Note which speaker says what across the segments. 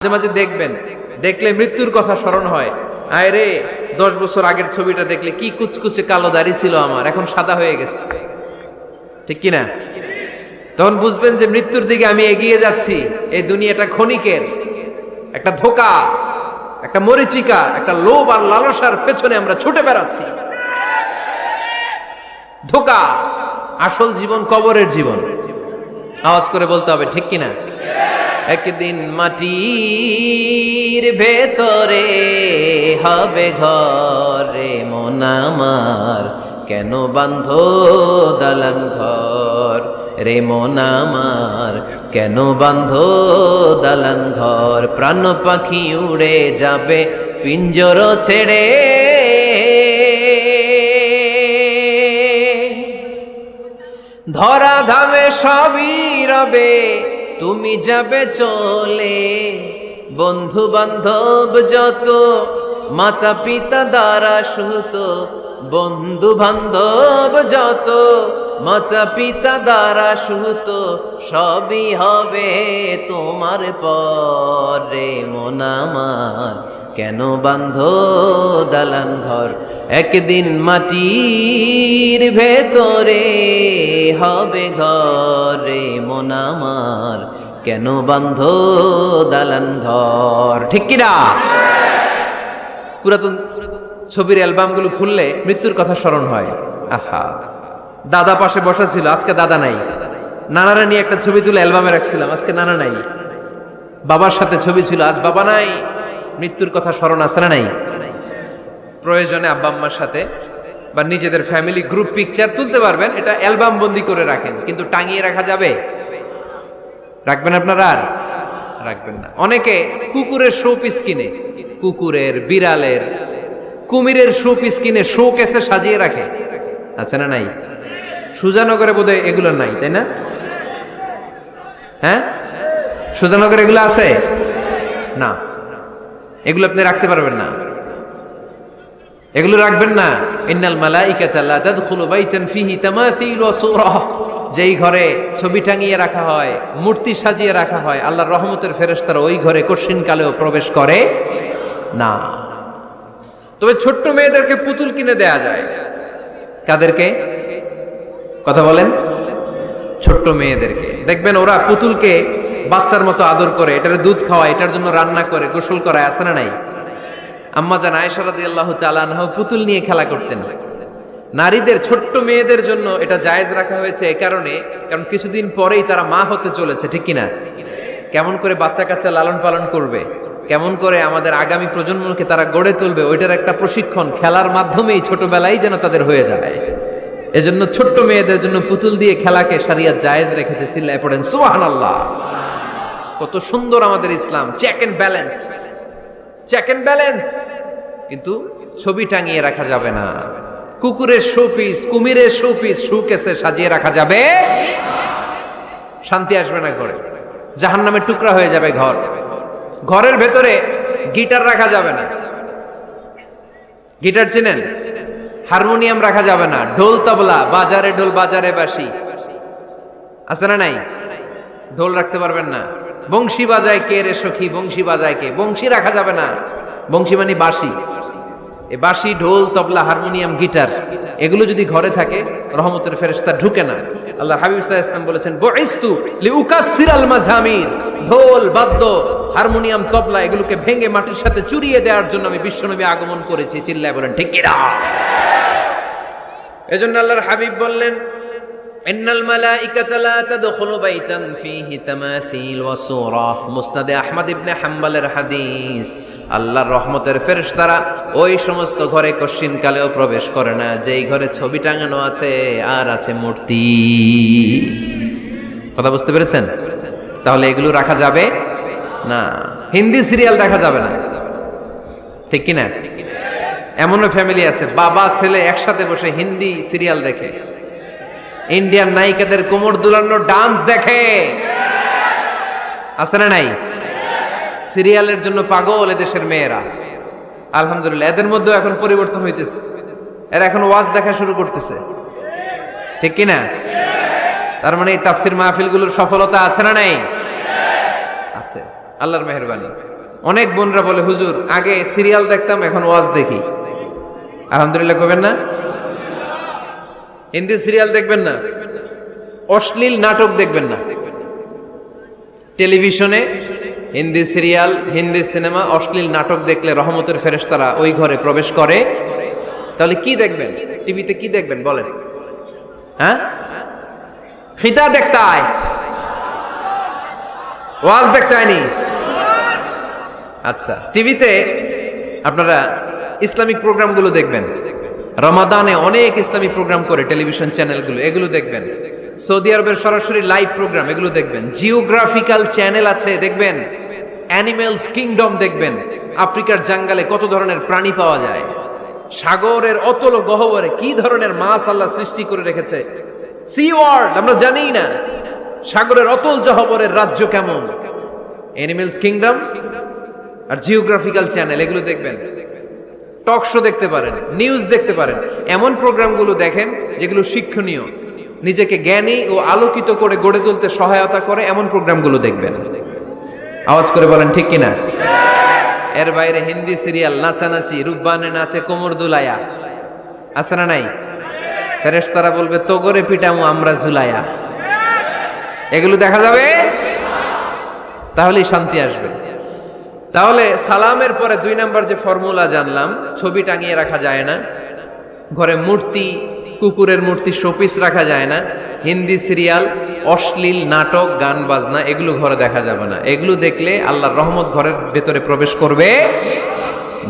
Speaker 1: মাঝে মাঝে দেখবেন, দেখলে মৃত্যুর কথা স্মরণ হয়। আয় রে, 10 বছর আগের ছবিটা দেখলে কি কুচকুচে কালো দাড়ি ছিল আমার, এখন সাদা হয়ে গেছে, ঠিক কিনা? তখন বুঝবেন যে মৃত্যুর দিকে আমি এগিয়ে যাচ্ছি। এই দুনিয়াটা ক্ষণিকের, একটা ধোঁকা, একটা মরিচিকা, একটা লোভ আর লালসার পেছনে আমরা ছুটে বেড়াচ্ছি। ধোঁকা। আসল জীবন কবরের জীবন। আওয়াজ করে বলতে হবে, ঠিক কিনা? একদিন মাটির ভেতরে হবে ঘরে মন আমার, কেন বাঁধো দালান ঘর রে মন আমার, কেন বাঁধো দালান ঘর। প্রাণ পাখি উড়ে যাবে পিঞ্জর ছেড়ে, ধরা ধামে সবই রবে তুমি যাবে চলে। বন্ধু বান্ধব যত মাতা পিতা দ্বারা সুত, বন্ধু বান্ধব যত মাতা পিতা দ্বারা সুত, সবই হবে তোমার পরে মন আমার, কেন বাঁধো দালান ঘর। একদিন মাটির ভেতরে হবে ঘরে মন আমার, কেন বাঁধো দালান ঘর। ঠিক কিনা? পুরাতন ছবির অ্যালবামগুলো খুললে মৃত্যুর কথা স্মরণ হয়। আহা, দাদা পাশে বসা ছিল, আজকে দাদা নাই। নানারা নিয়ে একটা ছবি তুলে অ্যালবামে রাখছিলাম, আজকে নানা নাই। বাবার সাথে ছবি ছিল, আজ বাবা নাই। মৃত্যুর কথা স্মরণ আছে না নাই? প্রয়োজনে আব্বা আম্মার সাথে বা নিজেদের ফ্যামিলি গ্রুপ পিকচার তুলতে পারবেন, এটা অ্যালবাম বন্দি করে রাখেন, কিন্তু টাঙিয়ে রাখা যাবে? রাখবেন আপনারা? আর রাখবেন না। অনেকে কুকুরের শো পিস কিনে, কুকুরের, বিড়ালের, কুমিরের শো পিস কিনে শো কেসে সাজিয়ে রাখে, আছে না নাই? সুজানগরে বোধহয় এগুলো নাই, তাই না? হ্যাঁ, সুজানগরে এগুলো আছে না? এগুলো আপনি রাখতে পারবেন না, এগুলো রাখবেন না। ইন্নাল মালাইকাতা লা তাদখুলু বাইতান ফিহি তামাসিল ওয়া সূরা, যেই ঘরে ছবি টাঙিয়ে রাখা হয়, মূর্তি সাজিয়ে রাখা হয়, আল্লাহর রহমতের ফেরেশতারা ওই ঘরে কঠিন কালেও প্রবেশ করে না। তবে ছোট্ট মেয়েদেরকে পুতুল কিনে দেয়া যায়। কাদেরকে? কথা বলেন। ছোট্ট মেয়েদেরকে দেখবেন, ওরা পুতুলকে বাচ্চার মতো আদর করে, এটার দুধ খাওয়ায়, এটার জন্য রান্না করে, গোসল করায়, আছে না নাই? আম্মা জান আয়েশা রাদিয়াল্লাহু তাআলা আনহা পুতুল নিয়ে খেলা করতেন। নারীদের, ছোট্ট মেয়েদের জন্য এটা জায়েজ রাখা হয়েছে এই কারণে, কারণ কিছুদিন পরেই তারা মা হতে চলেছে, ঠিক কিনা? কেমন করে বাচ্চা কাচ্চা লালন পালন করবে, কেমন করে আমাদের আগামী প্রজন্মকে তারা গড়ে তুলবে, ওইটার একটা প্রশিক্ষণ খেলার মাধ্যমেই ছোটবেলায় যেন তাদের হয়ে যায়। এজন্য ছোট্ট মেয়েদের জন্য পুতুল দিয়ে খেলাকে শরিয়ত জায়েজ রেখেছে। চিল্লায় পড়েন সুবহানাল্লাহ। কত সুন্দর আমাদের ইসলাম, check and balance, check and balance. কিন্তু ছবি টাঙিয়ে রাখা যাবে না। কুকুরের শোপিস, কুমিরের শোপিস শোকেসে সাজিয়ে রাখা যাবে, শান্তি আসবে না ঘরে, জাহান্নামের টুকরা হয়ে যাবে ঘর। ঘরের ভেতরে গিটার রাখা যাবে না। গিটার চেনেন? হারমোনিয়াম রাখা যাবে না। ঢোল তবলা, বাজারে ঢোল বাজারে বাঁশি, আছে না নাই? ঢোল রাখতে পারবেন না। বংশী বাজায় কে রে সখী, বংশী বাজায় কে? বংশী রাখা যাবে না। বংশী মানে বাঁশি। এই বাঁশি, ঢোল, তবলা, হারমোনিয়াম, গিটার, এগুলো যদি ঘরে থাকে রহমতের ফেরেশতা ঢুকে না। আল্লাহ হাবিব সাল্লাল্লাহু আলাইহি ওয়াসাল্লাম বলেছেন, বুইসতু লিউকাসসিরাল মাযামির, ঢোল, বাদ্য, হারমোনিয়াম, তবলা এগুলোকে ভেঙে মাটির সাথে চুরিয়ে দেওয়ার জন্য আমি বিশ্বনবী আগমন করেছি। চিল্লায় বলেন ঠিক কিনা? এজন্য আল্লাহর হাবিব বললেন, ইন্নাল মালাইকাতা লা তাদখুলু বাইতান ফিহি তামাসিল ওয়া সূরা। মুসনাদে আহমদ ইবনে হাম্বলের হাদিস। আল্লাহর রহমতের ফেরেশতারা ওই সমস্ত ঘরে কশিন কালেও প্রবেশ করে না যেই ঘরে ছবি টাঙানো আছে আর আছে মূর্তি। কথা বুঝতে পেরেছেন? তাহলে এগুলো রাখা যাবে না। হিন্দি সিরিয়াল দেখা যাবে না, ঠিক কিনা? এমনও ফ্যামিলি আছে, বাবা ছেলে একসাথে বসে হিন্দি সিরিয়াল দেখে, ইন্ডিয়ান নায়িকাদের কোমর দুলানো ডান্স দেখে, আছে না নাই? সিরিয়ালের জন্য পাগল এদেশের মেয়েরা। আলহামদুলিল্লাহ, এদের মধ্যেও এখন পরিবর্তন হইতেছে। এরা এখন ওয়াজ দেখা শুরু করতেছে, ঠিক কিনা? তার মানে এই তাফসির মাহফিলগুলোর সফলতা আছে না নাই? আছে, আল্লাহর মেহেরবানি। অনেক বোনরা বলে, হুজুর আগে সিরিয়াল দেখতাম, এখন ওয়াজ দেখি। আলহামদুলিল্লাহ করবেন না? হিন্দি সিরিয়াল দেখবেন না, অশ্লীল নাটক দেখবেন না। টেলিভিশনে হিন্দি সিরিয়াল, হিন্দি সিনেমা, অশ্লীল নাটক দেখলে রহমতের ফেরেশতারা ওই ঘরে প্রবেশ করে। তাহলে কি দেখবেন? টিভিতে কি দেখবেন বলেন? হ্যাঁ, খিতা দেখতে আয়, ওয়াজ দেখতে আয়নি। আচ্ছা, টিভিতে আপনারা ইসলামিক প্রোগ্রামগুলো দেখবেন। রমাদানে অনেক ইসলামিক প্রোগ্রাম করে টেলিভিশন চ্যানেলগুলো, এগুলো দেখবেন। সৌদি আরবের সরাসরি লাইভ প্রোগ্রাম, এগুলো দেখবেন। জিওগ্রাফিক্যাল চ্যানেল আছে, দেখবেন। অ্যানিমেলস কিংডম দেখবেন। আফ্রিকার জঙ্গলে কত ধরনের প্রাণী পাওয়া যায়, সাগরের অতল গহ্বরে কি ধরনের মাছ আল্লাহ সৃষ্টি করে রেখেছে। সি ওয়ার্ল্ড আমরা জানি না, সাগরের অতল গহ্বরের রাজ্য কেমন। অ্যানিমেলস কিংডম আর জিওগ্রাফিক্যাল চ্যানেল, এগুলো দেখবেন। টক শো দেখতে পারেন, নিউজ দেখতে পারেন। এমন প্রোগ্রামগুলো দেখেন যেগুলো শিক্ষণীয়, নিজেকে জ্ঞানী ও আলোকিত করে গড়ে তুলতে সহায়তা করে, এমন প্রোগ্রামগুলো দেখবেন। আওয়াজ করে বলেন ঠিক কিনা? এর বাইরে হিন্দি সিরিয়াল, নাচানাচি, রূপবানে নাচে কোমর দুলায়া, আছে না নাই? ফেরেশতারা বলবে তো করে পিটামু আমরা ঝুলায়া। এগুলো দেখা যাবে, তাহলেই শান্তি আসবে। তাহলে সালামের পরে 2 নাম্বার যে ফর্মুলা জানলাম, ছবি টাঙিয়ে রাখা যায় না, ঘরে মূর্তি, কুকুরের মূর্তি, শোপিস রাখা যায় না, হিন্দি সিরিয়াল, অশ্লীল নাটক, গান বাজনা, এগুলো ঘরে দেখা যাবে না। এগুলো দেখলে আল্লাহর রহমত ঘরের ভেতরে প্রবেশ করবে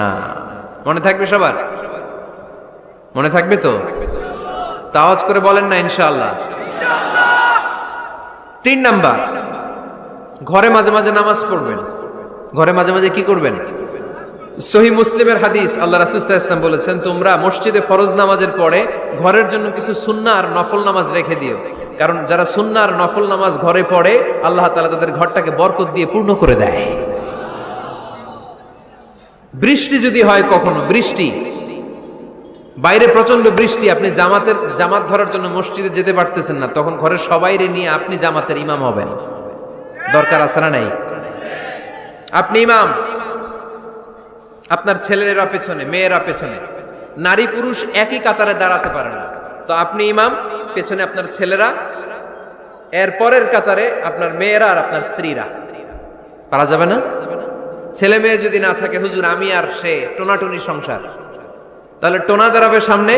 Speaker 1: না। মনে থাকবে সবার? মনে থাকবে তো? আওয়াজ করে বলেন না ইনশাআল্লাহ। 3 নাম্বার, ঘরে মাঝে মাঝে নামাজ পড়বেন। ঘরে মাঝে মাঝে কি করবেন? সহিহ মুসলিমের হাদিস, আল্লাহ রাসূল সাল্লাল্লাহু আলাইহি ওয়াসাল্লাম বলেছেন, তোমরা মসজিদে ফরজ নামাজের পরে ঘরের জন্য কিছু সুন্নাহ আর নফল নামাজ রেখে দিও। কারণ যারা সুন্নাহ আর নফল নামাজ ঘরে পড়ে, আল্লাহ তাআলা তাদের ঘরটাকে বরকত দিয়ে পূর্ণ করে দেয়। বৃষ্টি যদি হয়, কখনো বৃষ্টি, বাইরে প্রচন্ড বৃষ্টি, আপনি জামাত ধরার জন্য মসজিদে যেতে পারতেছেন না, তখন ঘরের সবাইরে নিয়ে আপনি জামাতের ইমাম হবেন। দরকার আছে না নাই? আপনি ইমাম, আপনার ছেলেরা পেছনে, মেয়েরা পেছনে, নারী পুরুষ একই কাতারে দাঁড়াতে পারে না, তো আপনি ইমাম, পেছনে আপনার ছেলেরা, এর পরের কাতারে আপনার মেয়েরা আর আপনার স্ত্রীরা। পারা যাবে না? ছেলে মেয়ে যদি না থাকে, হুজুর আমি আর সে টোনাটুনি সংসার, তাহলে টোনা দাঁড়াবে সামনে,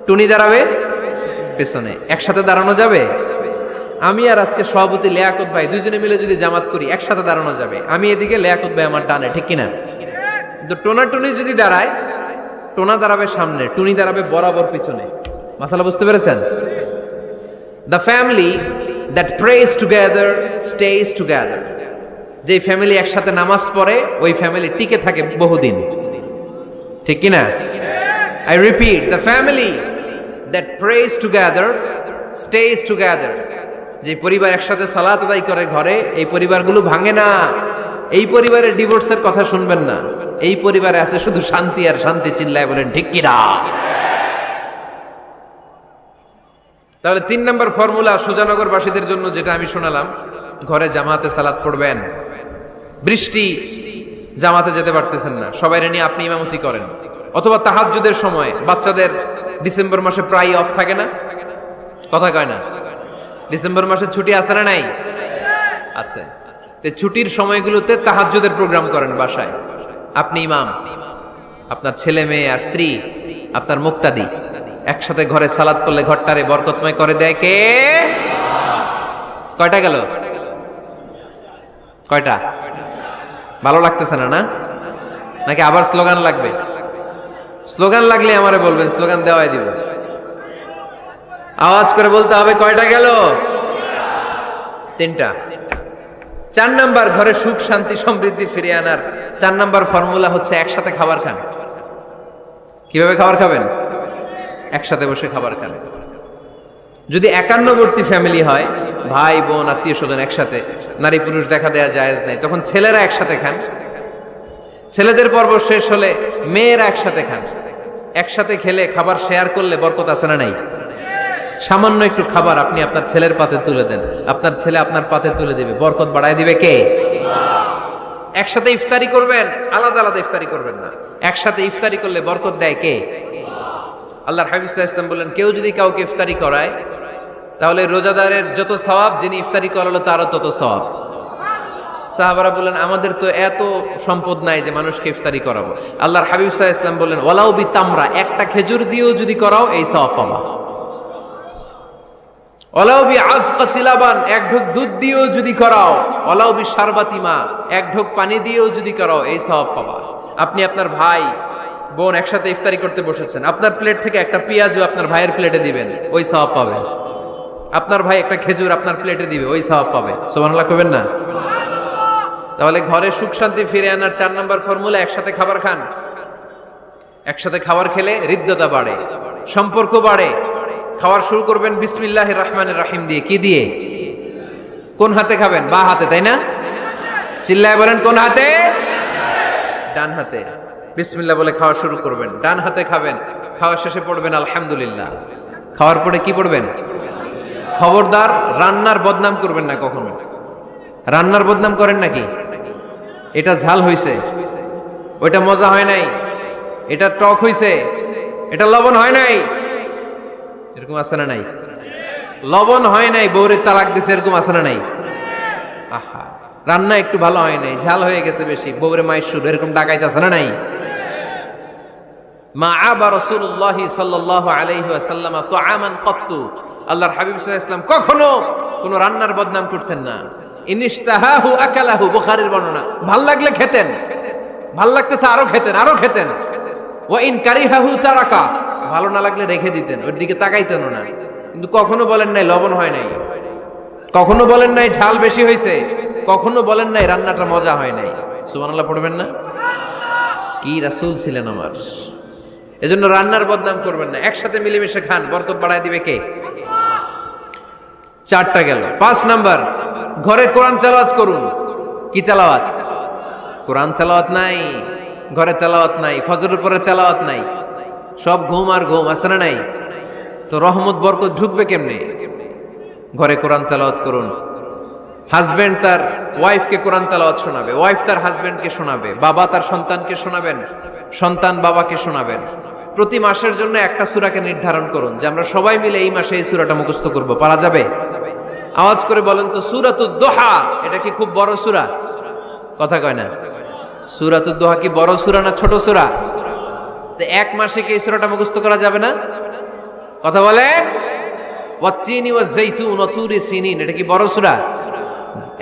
Speaker 1: টুনি দাঁড়াবে পেছনে, একসাথে দাঁড়ানো যাবে? আমি আর আজকে সভাপতি লিয়াকত ভাই দুইজনে মিলে যদি জামাত করি, একসাথে দাঁড়ানো যাবে। আমি এদিকে, লিয়াকত ভাই আমার ডানে, ঠিক কিনা? কিন্তু টোনা টুনি যদি দাঁড়ায়, টোনা দাঁড়াবে সামনে, টুনি দাঁড়াবে বরাবর পিছনে। মাসালা বুঝতে পেরেছেন? The family that prays together stays together. যে ফ্যামিলি একসাথে নামাজ পড়ে, ওই ফ্যামিলি টিকে থাকে বহুদিন, ঠিক কিনা? I repeat, the family that prays together stays together. যে পরিবার একসাথে সালাত আদায় করে ঘরে, এই পরিবারগুলো ভাঙে না। এই পরিবারে ডিভোর্সের কথা শুনবেন না। এই পরিবারে আছে শুধু শান্তি আর শান্তি। চিল্লায় বলেন ঠিক কিনা? তাহলে 3 নম্বর ফর্মুলা সুজানগরবাসীদের জন্য যেটা আমি শোনালাম, ঘরে জামাতে সালাত পড়বেন। বৃষ্টি, জামাতে যেতে পারতেছেন না, সবাইরে নিয়ে আপনি ইমামতি করেন। অথবা তাহাজ্জুদের সময়, বাচ্চাদের ডিসেম্বর মাসে প্রায় অফ থাকে না? কথা কয় না? ডিসেম্বর মাসে ছুটি আছে না নাই? আছে। ছুটির সময়গুলোতে তাহাজ্জুদের প্রোগ্রাম করেন বাসায়। আপনি ইমাম, আপনার ছেলে মেয়ে আর স্ত্রী, আপনার মুক্তাদি, একসাথে ঘরে সালাত পড়লে ঘরটারে বরকতময় করে দেয় কে? কয়টা গেল? কয়টা? ভালো লাগতেছে না, না? নাকি আবার স্লোগান লাগবে? স্লোগান লাগলে আমারে বলবেন, স্লোগান দেওয়াই দিব। আওয়াজ করে বলতে হবে, কয়টা গেল? 3টা। 4 নাম্বার, ঘরে সুখ শান্তি সমৃদ্ধি ফিরিয়ে আনার 4 নাম্বার ফর্মুলা হচ্ছে একসাথে খাবার খান। কিভাবে খাবার খাবেন? একসাথে বসে খাবার খান। যদি একান্নবর্তী ফ্যামিলি হয়, ভাই বোন আত্মীয় স্বজন একসাথে, নারী পুরুষ দেখা দেয়া জায়েজ নাই, তখন ছেলেরা একসাথে খান। ছেলেদের পর্ব শেষ হলে মেয়েরা একসাথে খান। একসাথে খেলে, খাবার শেয়ার করলে বরকত আছে না নাই? সামান্য একটু খাবার আপনি আপনার ছেলের পাতে তুলে দেন, আপনার ছেলে আপনার পাতে তুলে দেবে, বরকত বাড়ায় দিবে কে? একসাথে ইফতারি করবেন, আলাদা আলাদা ইফতারি করবেন না। একসাথে ইফতারি করলে বরকত দেয় কে? আল্লাহর হাবিব সাল্লাল্লাহু আলাইহি ওয়াসাল্লাম বললেন, কেউ যদি কাউকে ইফতারি করায় তাহলে রোজাদারের যত সওয়াব, যিনি ইফতারি করালো তারও তত সওয়াব। সাহাবারা বললেন, আমাদের তো এত সম্পদ নাই যে মানুষকে ইফতারি করাবো। আল্লাহর হাবিব সাল্লাল্লাহু আলাইহি ওয়াসাল্লাম বললেন, ওয়ালাউ বি তামরা, একটা খেজুর দিয়েও যদি করাও এই সওয়াব পাবা। ওয়ালাউ বি আযকাতি লাবান, এক ঢোক দুধ দিয়েও যদি করাও, ওয়ালাউ বি শারবাতি মা, এক ঢোক পানি দিয়েও যদি করাও এই সওয়াব পাবা। আপনি আপনার ভাই বোন একসাথে ইফতারি করতে বসেছেন, আপনার প্লেট থেকে একটা পেঁয়াজও আপনার ভাইয়ের প্লেটে দিবেন, ওই সওয়াব পাবেন। আপনার ভাই একটা খেজুর আপনার প্লেটে দিবে, ওই সওয়াব পাবে। সুবহানাল্লাহ কইবেন না? তাহলে ঘরে সুখ শান্তি ফিরে আনার 4 নম্বর ফর্মুলা, একসাথে খাবার খান। একসাথে খাবার খেলে হৃদ্যতা বাড়ে, সম্পর্ক বাড়ে। খাবার শুরু করবেন বিসমিল্লাহির রহমানির রহিম দিয়ে। কি দিয়ে? কোন হাতে খাবেন? বা হাতে, তাই না? চিল্লায় বলেন, কোন হাতে? ডান হাতে। বিসমিল্লাহ বলে খাওয়া শুরু করবেন, ডান হাতে খাবেন। খাওয়া শেষে পড়বেন আলহামদুলিল্লাহ। খাওয়ার পরে কি পড়বেন? খবরদার রান্নার বদনাম করবেন না কখনো। রান্নার বদনাম করেন নাকি? এটা ঝাল হইছে, ওইটা মজা হয় নাই, এটা টক হইছে, এটা লবণ হয় নাই, এরকম আছে না নাই? লবণ হয় নাই, বউরে তালাক দিছে, এরকম আছে না নাই? আহা, রান্না একটু ভালো হয় নাই, ঝাল হয়ে গেছে বেশি, বউরে মায়ের সুর, এরকম ডাকাইতে আছে না নাই? মা আবা রাসূলুল্লাহ সাল্লাল্লাহু আলাইহি ওয়াসাল্লাম তুআমান ক্বাত্তু, আল্লাহর হাবিব সাল্লাল্লাহু আলাইহি ওয়াসাল্লাম কখনো কোনো রান্নার বদনাম করতেন না। ইনিশতাহাহু আকালাহু, বুখারীর বর্ণনা। ভাল লাগলে খেতেন, ভাল লাগতেছে আরো খেতেন, আরো খেতেন। ওয়া ইন কারিহাহু তারাকা, ভালো না লাগলে রেখে দিতেন, ওর দিকে তাকাইতেন না। কিন্তু কখনো বলেন নাই লবণ হয় নাই, কখনো বলেন নাই ঝাল বেশি হয়েছে, কখনো বলেন নাই রান্নাটা মজা হয় নাই। সুবহানাল্লাহ পড়বেন না? কি রাসূল ছিলেন আমার। এজন্য রান্নার বদনাম করবেন না, একসাথে মিলেমিশে খান, বরকত বাড়ায় দিবে কে? 4টা গেল। 5 নাম্বার, ঘরে কোরআন তেলাওয়াত করুন। কি তেলাওয়াত? কোরআন তেলাওয়াত নাই, ঘরে তেলাওয়াত নাই, ফজরের পরে তেলাওয়াত নাই, সব ঘুম আর ঘুম, আছে না নাই? তো রহমত বরকত ঢুকবে কেমনে? ঘরে কোরআন তেলাওয়াত করুন। হাজবেন্ড তার ওয়াইফকে কোরআন তেলাওয়াত শোনাবে, ওয়াইফ তার হাজবেন্ডকে শোনাবে, বাবা তার সন্তানকে শোনাবেন, সন্তান বাবাকে শোনাবেন। প্রতি মাসের জন্য একটা সূরাকে নির্ধারণ করুন যে আমরা সবাই মিলে এই মাসে এই সূরাটা মুখস্থ করব। পারা যাবে? আওয়াজ করে বলেন তো, সূরাতুদ দোহা এটা কি খুব বড় সূরা? কথা কয় না। সূরাতুদ দোহা কি বড় সূরা না ছোট সূরা? তো এক মাসে কি এই সূরাটা মুখস্থ করা যাবে না? কথা বলেন। ওয়াত-তিনি ওয়াজ-যাইতুন ওয়া তুরি সিনিন, এটা কি বড় সূরা?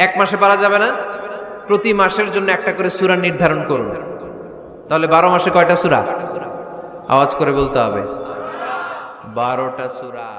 Speaker 1: এক মাসে পারা যাবে না? প্রতি মাসের জন্য একটা করে সূরা নির্ধারণ করুন। তাহলে 12 মাসে কয়টা সূরা? আওয়াজ করে বলতে হবে, 12টা সূরা।